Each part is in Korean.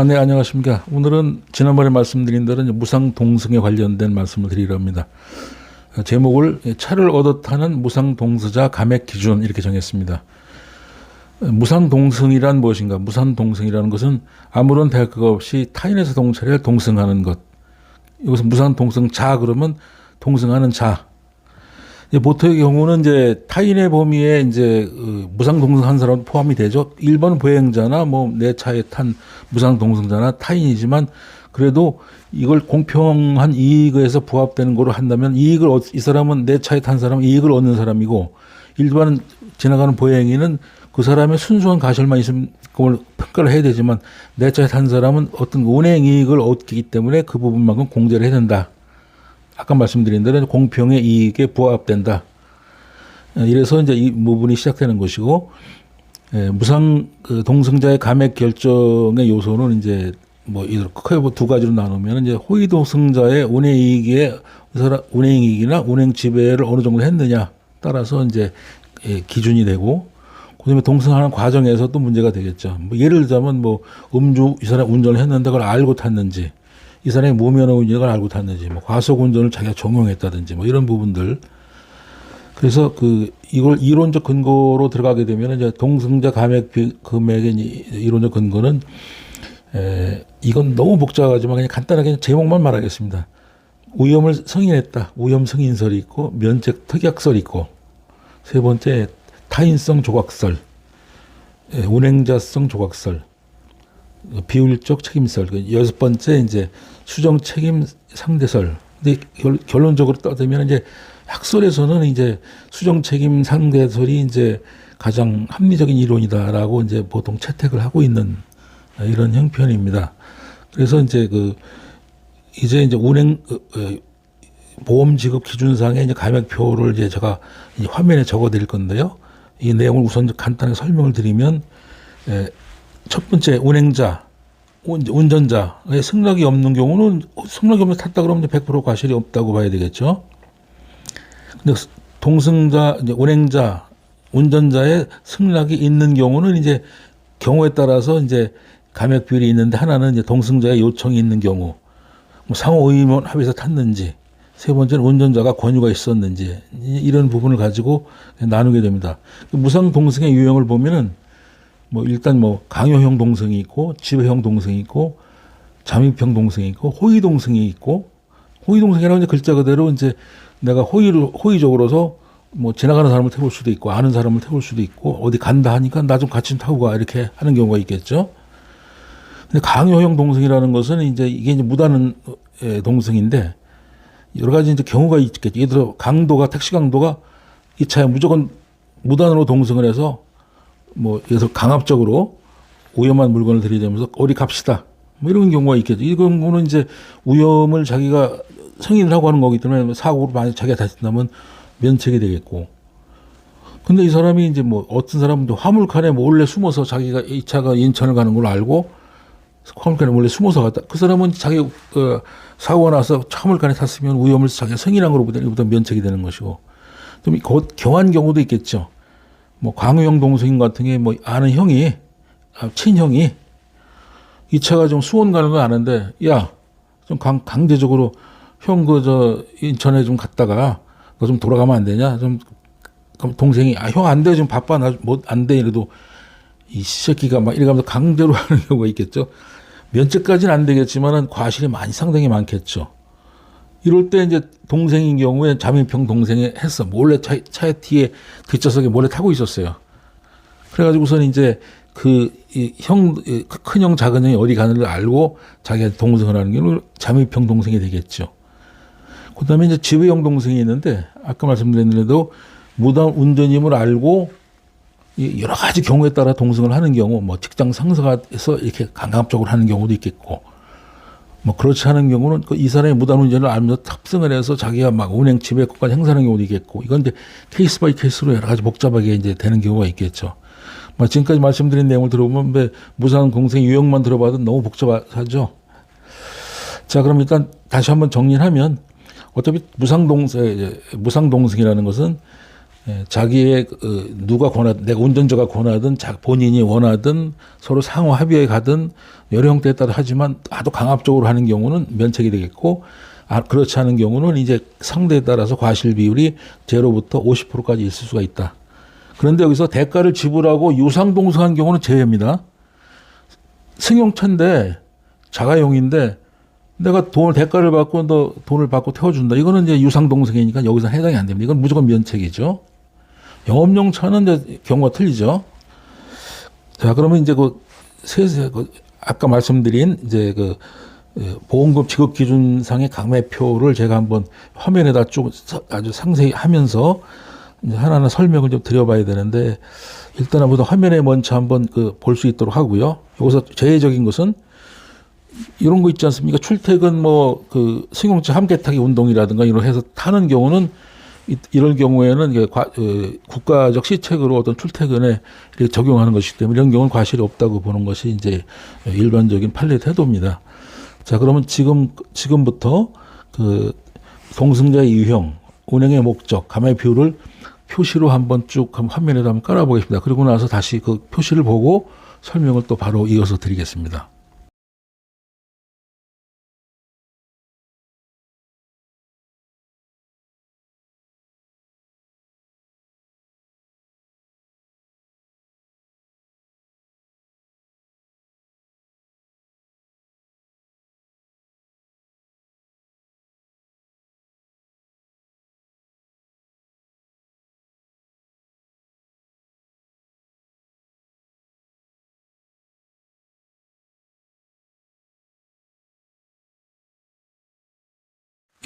네, 안녕하십니까. 오늘은 지난번에 말씀드린 대로 이제 무상동승에 관련된 말씀을 드리려 합니다. 제목을 차를 얻어 타는 무상동수자 감액 기준 이렇게 정했습니다. 무상동승이란 무엇인가? 무상동승이라는 것은 아무런 대가가 없이 타인에서 동차를 동승하는 것. 이것은 무상동승자 그러면 동승하는 자. 보통의 경우는 이제 타인의 범위에 이제 무상동승한 사람 포함이 되죠. 일반 보행자나 뭐 내 차에 탄 무상동승자나 타인이지만 그래도 이걸 공평한 이익에서 부합되는 거로 한다면 이익을 이 사람은 내 차에 탄 사람은 이익을 얻는 사람이고 일반 지나가는 보행인은 그 사람의 순수한 가설만 있으면 그걸 평가를 해야 되지만 내 차에 탄 사람은 어떤 운행 이익을 얻기 때문에 그 부분만큼 공제를 해야 된다. 아까 말씀드린 대로 공평의 이익에 부합된다. 이래서 이제 이 부분이 시작되는 것이고, 무상 동승자의 감액 결정의 요소는 이제 뭐 크게 두 가지로 나누면 이제 호의 동승자의 운행 이익에 운행 이익이나 운행 지배를 어느 정도 했느냐 따라서 이제 기준이 되고, 그다음에 동승하는 과정에서 또 문제가 되겠죠. 뭐 예를 들자면 뭐 음주 이 사람 운전을 했는데 그걸 알고 탔는지. 이 사람이 무면허 운전을 알고 탔는지, 뭐 과속 운전을 자기가 종용했다든지, 뭐 이런 부분들. 그래서 이걸 이론적 근거로 들어가게 되면 이제 동승자 감액 금액의 이론적 근거는 이건 너무 복잡하지만 그냥 간단하게 제목만 말하겠습니다. 위험을 승인했다. 위험 승인설이 있고 면책 특약설이 있고 세 번째 타인성 조각설, 운행자성 조각설. 비율적 책임설. 여섯 번째 이제 수정 책임 상대설. 근데 결론적으로 따지면 이제 학설에서는 이제 수정 책임 상대설이 이제 가장 합리적인 이론이다라고 이제 보통 채택을 하고 있는 이런 형편입니다. 그래서 이제 이제 운행 보험 지급 기준상의 이제 감액표를 이제 제가 화면에 적어 드릴 건데요. 이 내용을 우선 간단하게 설명을 드리면 첫 번째 운전자의 승낙이 없는 경우는 승낙이 없는 탔다 그러면 100% 과실이 없다고 봐야 되겠죠. 근데 동승자, 운행자, 운전자의 승낙이 있는 경우는 이제 경우에 따라서 이제 감액 비율이 있는데 하나는 이제 동승자의 요청이 있는 경우, 뭐 상호 의문 합의해서 탔는지, 세 번째는 운전자가 권유가 있었는지 이런 부분을 가지고 나누게 됩니다. 무상 동승의 유형을 보면은 뭐 일단 뭐 강요형 동승이 있고 지배형 동승이 있고 잠입형 동승이 있고 호의 동승이 있고 호의 동승이라고 이제 글자 그대로 이제 내가 호의적으로서 뭐 지나가는 사람을 태울 수도 있고 아는 사람을 태울 수도 있고 어디 간다 하니까 나 좀 같이 타고 가 이렇게 하는 경우가 있겠죠. 근데 강요형 동승이라는 것은 이제 이게 이제 무단 동승인데 여러 가지 이제 경우가 있겠죠. 예를 들어 택시 강도가 이 차에 무조건 무단으로 동승을 해서 뭐, 예를 들어 강압적으로 위험한 물건을 들이대면서 어디 갑시다. 뭐 이런 경우가 있겠죠. 이런 경우는 이제 위험을 자기가 승인을 하고 하는 거기 때문에 사고로 만약 자기가 다친다면 면책이 되겠고. 근데 이 사람이 이제 뭐 어떤 사람은 화물칸에 몰래 숨어서 자기가 이 차가 인천을 가는 걸 알고 화물칸에 몰래 숨어서 갔다. 그 사람은 자기 사고가 나서 화물칸에 탔으면 위험을 자기가 승인한 거로부터 면책이 되는 것이고. 좀 경한 경우도 있겠죠. 뭐 강요형 동승인 같은 게 뭐 아는 형이 친형이 이 차가 좀 수원 가는 거 아는데 야 좀 강제적으로 형 인천에 좀 갔다가 너 좀 돌아가면 안 되냐 좀 동생이 형 안 돼 지금 바빠 나 뭐 안 돼 이래도 이 새끼가 막 이래가면서 강제로 하는 경우가 있겠죠. 면책까지는 안 되겠지만은 과실이 상당히 많겠죠. 이럴 때 이제 동생인 경우에 잠입형 동생이 했어. 몰래 차에 뒤에 뒷좌석에 몰래 타고 있었어요. 그래가지고선 이제 큰형, 작은형이 어디 가는 걸 알고 자기가 동승을 하는 경우 잠입형 동생이 되겠죠. 그 다음에 이제 지배형 동생이 있는데 아까 말씀드린 대로 무단 운전임을 알고 여러 가지 경우에 따라 동승을 하는 경우 뭐 직장 상사가 해서 이렇게 강압적으로 하는 경우도 있겠고 뭐 그렇지 않은 경우는 이 사람이 무단 운전을 알면서 탑승을 해서 자기가 막 운행 지배권까지 행사하는 경우도 있겠고 이건 이제 케이스 바이 케이스로 여러 가지 복잡하게 이제 되는 경우가 있겠죠. 뭐 지금까지 말씀드린 내용을 들어보면 무상 동승 유형만 들어봐도 너무 복잡하죠. 자, 그럼 일단 다시 한번 정리하면 어차피 무상 동승이라는 것은 자기의 누가 권하든 내가 운전자가 권하든 본인이 원하든 서로 상호 합의에 가든 여러 형태에 따라 하지만 아주 강압적으로 하는 경우는 면책이 되겠고 그렇지 않은 경우는 이제 상대에 따라서 과실 비율이 0부터 50%까지 있을 수가 있다. 그런데 여기서 대가를 지불하고 유상동승한 경우는 제외입니다. 승용차인데 자가용인데 내가 대가를 받고 너 돈을 받고 태워준다. 이거는 이제 유상동승이니까 여기서 해당이 안 됩니다. 이건 무조건 면책이죠. 영업용 차는 이제 경우가 틀리죠. 자, 그러면 이제 아까 말씀드린 이제 보험금 지급 기준상의 감액표를 제가 한번 화면에다 쭉 아주 상세히 하면서 이제 하나하나 설명을 좀 드려봐야 되는데 일단 한번 화면에 먼저 한번 볼 수 있도록 하고요. 여기서 제외적인 것은 이런 거 있지 않습니까? 출퇴근 승용차 함께 타기 운동이라든가 이런 해서 타는 경우는 이럴 경우에는 국가적 시책으로 어떤 출퇴근에 이렇게 적용하는 것이기 때문에 이런 경우는 과실이 없다고 보는 것이 이제 일반적인 판례 태도입니다. 자, 그러면 지금부터 동승자의 유형, 운행의 목적, 감액 비율을 표시로 한번 쭉 화면에다 한번 깔아보겠습니다. 그리고 나서 다시 그 표시를 보고 설명을 또 바로 이어서 드리겠습니다.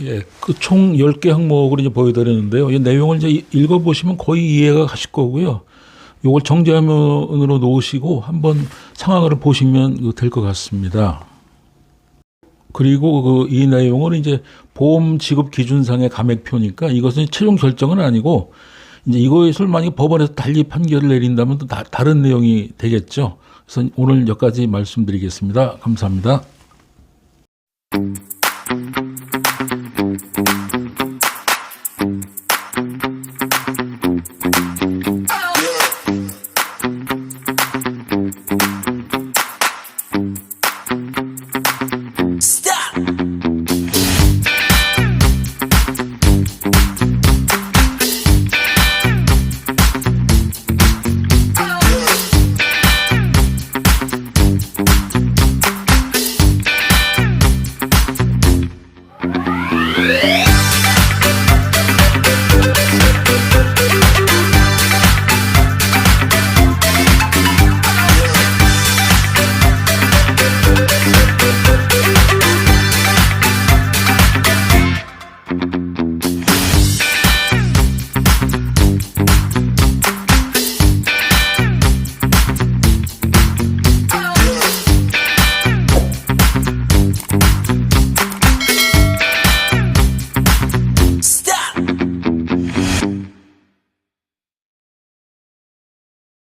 예, 총 10개 항목을 이제 보여드렸는데요. 이 내용을 이제 읽어보시면 거의 이해가 가실 거고요. 요걸 정제화면으로 놓으시고 한번 상황을 보시면 될 것 같습니다. 그리고 이 내용을 이제 보험 지급 기준상의 감액표니까 이것은 최종 결정은 아니고 이제 이것을 만약에 법원에서 달리 판결을 내린다면 또 다른 내용이 되겠죠. 그래서 오늘 여기까지 말씀드리겠습니다. 감사합니다.